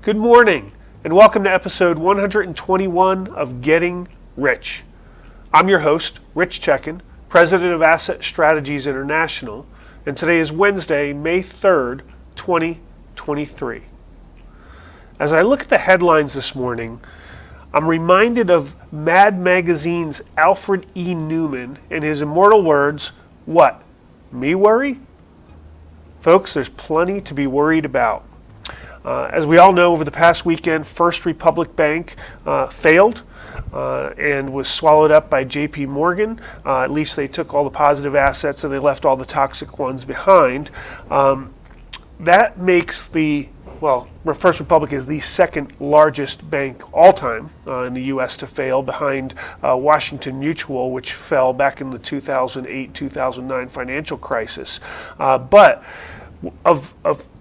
Good morning, and welcome to episode 121 of Getting Rich. I'm your host, Rich Checkan, President of Asset Strategies International, and today is Wednesday, May 3rd, 2023. As I look at the headlines this morning, I'm reminded of Mad Magazine's Alfred E. Newman and his immortal words, "What, me worry?" Folks, there's plenty to be worried about. As we all know, over the past weekend, First Republic Bank failed and was swallowed up by JP Morgan. At least they took all the positive assets and they left all the toxic ones behind. That makes First Republic is the second largest bank all time in the U.S. to fail, behind Washington Mutual, which fell back in the 2008-2009 financial crisis. But of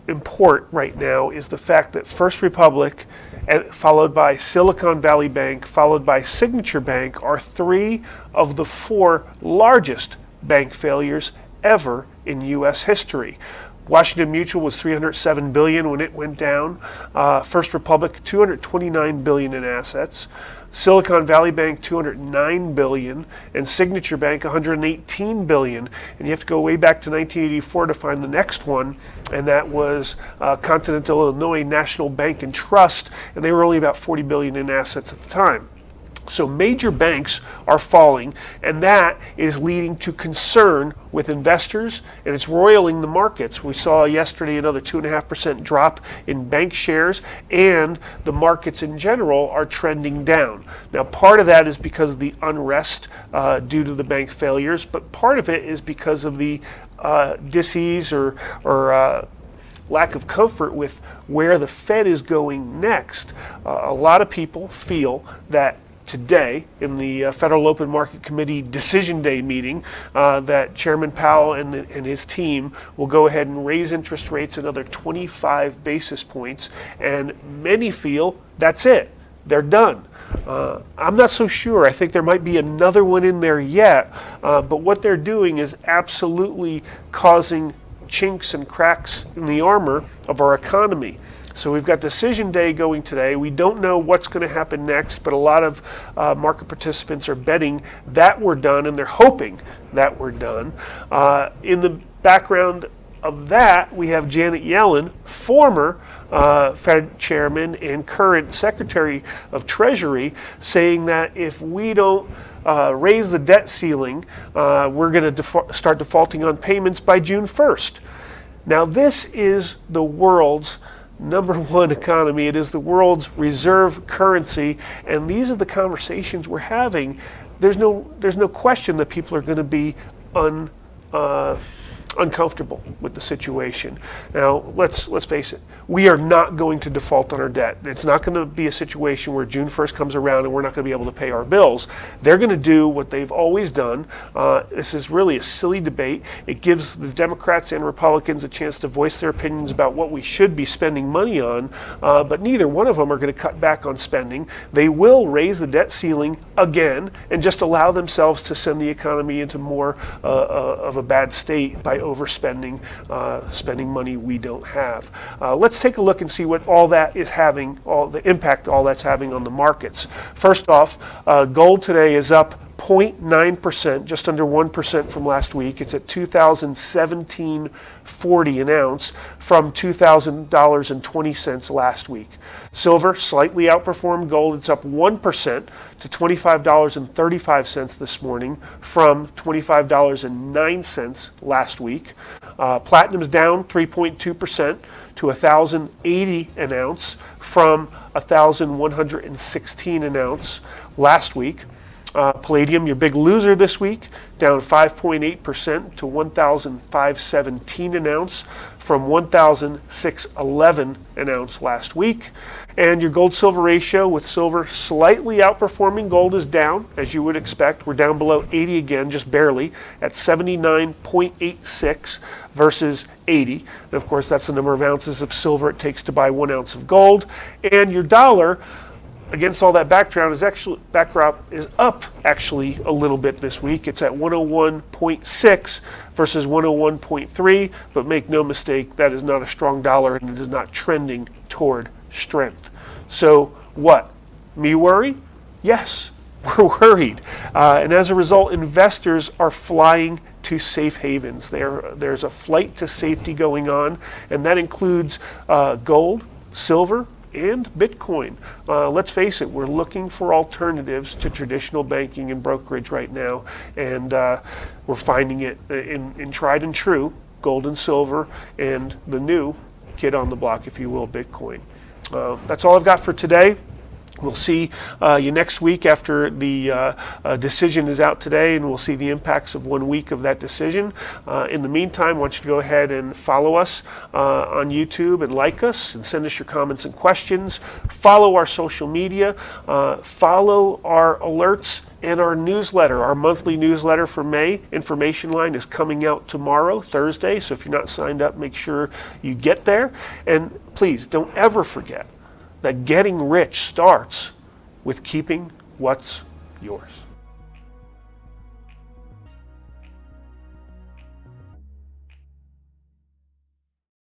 import right now is the fact that First Republic, followed by Silicon Valley Bank, followed by Signature Bank, are three of the four largest bank failures ever in U.S. history. Washington Mutual was $307 billion when it went down. First Republic, $229 billion in assets. Silicon Valley Bank, $209 billion, and Signature Bank, $118 billion. And you have to go way back to 1984 to find the next one, and that was Continental Illinois National Bank and Trust, and they were only about $40 billion in assets at the time. So major banks are falling, and that is leading to concern with investors, and it's roiling the markets. We saw yesterday another 2.5% drop in bank shares, and the markets in general are trending down. Now, part of that is because of the unrest due to the bank failures, but part of it is because of the dis-ease or lack of comfort with where the Fed is going next. A lot of people feel that today, in the Federal Open Market Committee Decision Day meeting, that Chairman Powell and his team will go ahead and raise interest rates another 25 basis points, and many feel that's it. They're done. I'm not so sure. I think there might be another one in there yet, but what they're doing is absolutely causing chinks and cracks in the armor of our economy. So we've got Decision Day going today. We don't know what's going to happen next, but a lot of market participants are betting that we're done, and they're hoping that we're done. In the background of that, we have Janet Yellen, former Fed chairman and current Secretary of Treasury, saying that if we don't raise the debt ceiling, we're going to start defaulting on payments by June 1st. Now, this is the world's number one economy. It is the world's reserve currency, and these are the conversations we're having. There's no question that people are going to be uncomfortable with the situation. Now, let's face it. We are not going to default on our debt. It's not going to be a situation where June 1st comes around and we're not going to be able to pay our bills. They're going to do what they've always done. This is really a silly debate. It gives the Democrats and Republicans a chance to voice their opinions about what we should be spending money on, but neither one of them are going to cut back on spending. They will raise the debt ceiling again and just allow themselves to send the economy into more of a bad state by overspending, spending money we don't have. Let's take a look and see what all that is having, all the impact all that's having on the markets. First off, gold today is up 0.9%, just under 1% from last week. It's at $2,017.40 an ounce from $2,000.20 last week. Silver slightly outperformed gold. It's up 1% to $25.35 this morning from $25.09 last week. Platinum is down 3.2% to $1,080 an ounce from $1,116 an ounce last week. Palladium, your big loser this week, down 5.8% to $1,517 an ounce from $1,611 an ounce last week. And your gold-silver ratio, with silver slightly outperforming gold, is down, as you would expect. We're down below 80 again, just barely, at 79.86 versus 80. And of course, that's the number of ounces of silver it takes to buy 1 ounce of gold. And your dollar, against all that background, backdrop is up actually a little bit this week. It's at 101.6 versus 101.3, but make no mistake, that is not a strong dollar, and it is not trending toward strength. So what? Me worry? Yes, we're worried. And as a result, investors are flying to safe havens. There's a flight to safety going on, and that includes gold, silver, and Bitcoin. Let's face it, we're looking for alternatives to traditional banking and brokerage right now, and we're finding it in tried and true gold and silver, and the new kid on the block, if you will, Bitcoin. That's all I've got for today. We'll see you next week after the decision is out today, and we'll see the impacts of 1 week of that decision. In the meantime, I want you to go ahead and follow us on YouTube and like us and send us your comments and questions. Follow our social media. Follow our alerts and our newsletter. Our monthly newsletter for May, Information Line, is coming out tomorrow, Thursday. So if you're not signed up, make sure you get there. And please don't ever forget that getting rich starts with keeping what's yours.